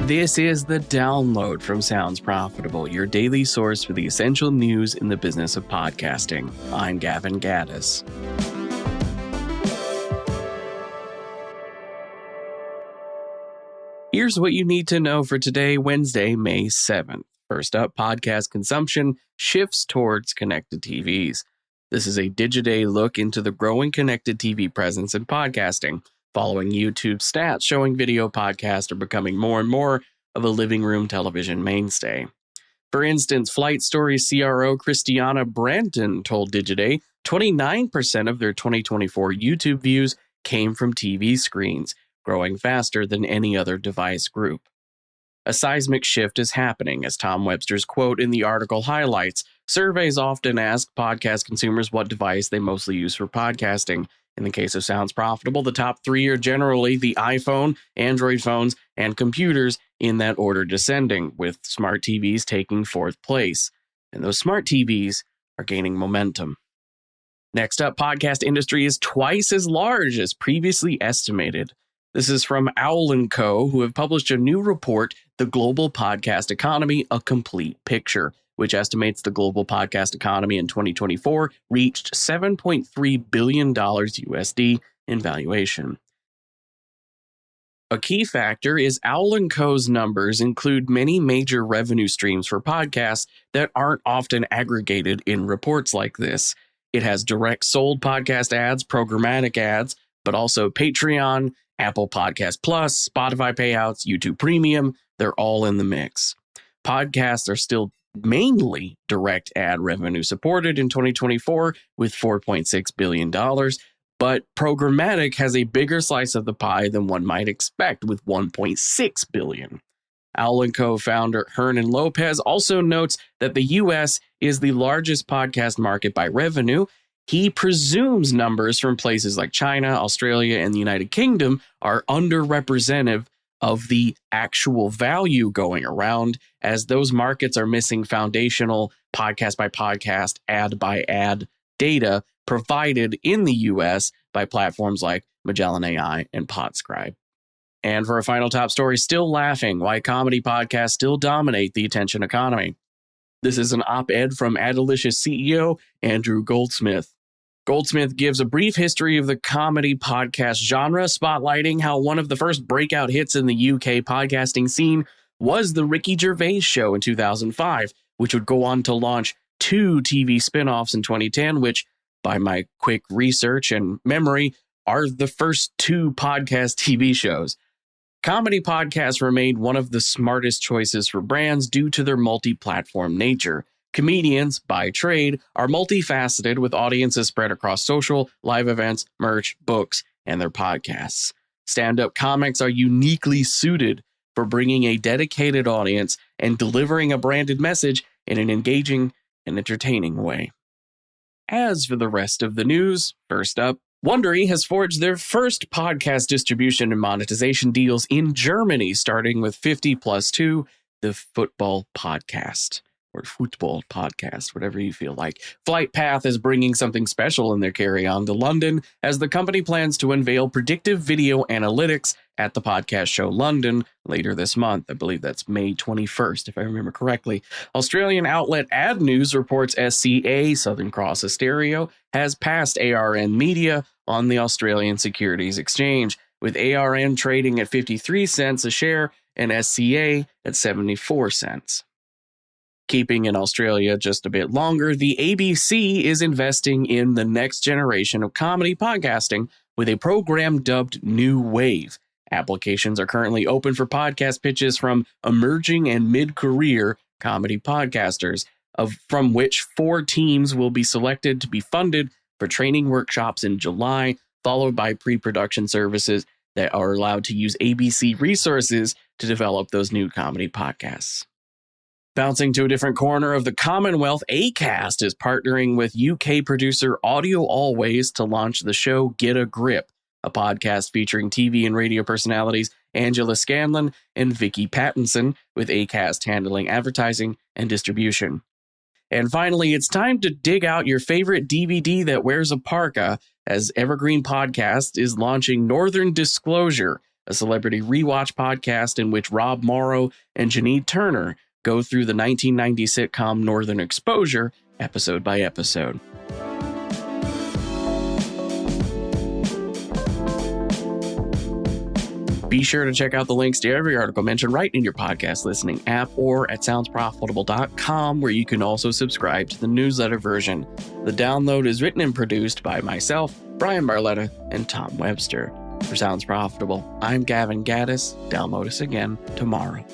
This is The Download from Sounds Profitable, your daily source for the essential news in the business of podcasting. I'm Gavin Gaddis. Here's what you need to know for today, Wednesday, May 7th. First up, podcast consumption shifts towards connected TVs. This is a Digidayl look into the growing connected TV presence in podcasting, following YouTube stats showing video podcasts are becoming more and more of a living room television mainstay. For instance, Flight Stories CRO Christiana Branton told Digidayl 29% of their 2024 YouTube views came from TV screens, growing faster than any other device group. A seismic shift is happening, as Tom Webster's quote in the article highlights. Surveys often ask podcast consumers what device they mostly use for podcasting. In the case of Sounds Profitable, the top three are generally the iPhone, Android phones, and computers in that order descending, with smart TVs taking fourth place. And those smart TVs are gaining momentum. Next up, podcast industry is twice as large as previously estimated. This is from Owl & Co., who have published a new report, The Global Podcast Economy, A Complete Picture, which estimates the global podcast economy in 2024 reached $7.3 billion USD in valuation. A key factor is Owl & Co.'s numbers include many major revenue streams for podcasts that aren't often aggregated in reports like this. It has direct sold podcast ads, programmatic ads, but also Patreon, Apple Podcast Plus, Spotify payouts, YouTube Premium, they're all in the mix. Podcasts are still mainly direct ad revenue supported in 2024 with $4.6 billion, but programmatic has a bigger slice of the pie than one might expect with $1.6 billion. Owl & Co. founder Hernan Lopez also notes that the U.S. is the largest podcast market by revenue. He presumes numbers from places like China, Australia, and the United Kingdom are underrepresented of the actual value going around, as those markets are missing foundational podcast by podcast, ad by ad data provided in the US by platforms like Magellan AI and Podscribe. And for a final top story, still laughing, why comedy podcasts still dominate the attention economy. This is an op-ed from Adalicious CEO Andrew Goldsmith. Goldsmith gives a brief history of the comedy podcast genre, spotlighting how one of the first breakout hits in the UK podcasting scene was The Ricky Gervais Show in 2005, which would go on to launch 2 TV spin-offs in 2010, which, by my quick research and memory, are the first 2 podcast TV shows. Comedy podcasts remained one of the smartest choices for brands due to their multi-platform nature. Comedians, by trade, are multifaceted with audiences spread across social, live events, merch, books, and their podcasts. Stand-up comics are uniquely suited for bringing a dedicated audience and delivering a branded message in an engaging and entertaining way. As for the rest of the news, first up, Wondery has forged their first podcast distribution and monetization deals in Germany, starting with 50+2, the football podcast. Or football podcast, whatever you feel like. Flightpath is bringing something special in their carry-on to London, as the company plans to unveil predictive video analytics at the podcast show London later this month. I believe that's May 21st, if I remember correctly. Australian outlet Ad News reports SCA, Southern Cross Austereo, has passed ARN Media on the Australian Securities Exchange, with ARN trading at 53 cents a share and SCA at 74 cents. Keeping in Australia just a bit longer, the ABC is investing in the next generation of comedy podcasting with a program dubbed New Wave. Applications are currently open for podcast pitches from emerging and mid-career comedy podcasters, from which 4 teams will be selected to be funded for training workshops in July, followed by pre-production services that are allowed to use ABC resources to develop those new comedy podcasts. Bouncing to a different corner of the Commonwealth, Acast is partnering with UK producer Audio Always to launch the show Get a Grip, a podcast featuring TV and radio personalities Angela Scanlon and Vicky Pattinson, with Acast handling advertising and distribution. And finally, it's time to dig out your favorite DVD that wears a parka, as Evergreen Podcast is launching Northern Disclosure, a celebrity rewatch podcast in which Rob Morrow and Janine Turner go through the 1990 sitcom Northern Exposure episode by episode. Be sure to check out the links to every article mentioned right in your podcast listening app or at soundsprofitable.com, where you can also subscribe to the newsletter version. The download is written and produced by myself, Brian Barletta, and Tom Webster. For Sounds Profitable, I'm Gavin Gaddis. Download us again tomorrow.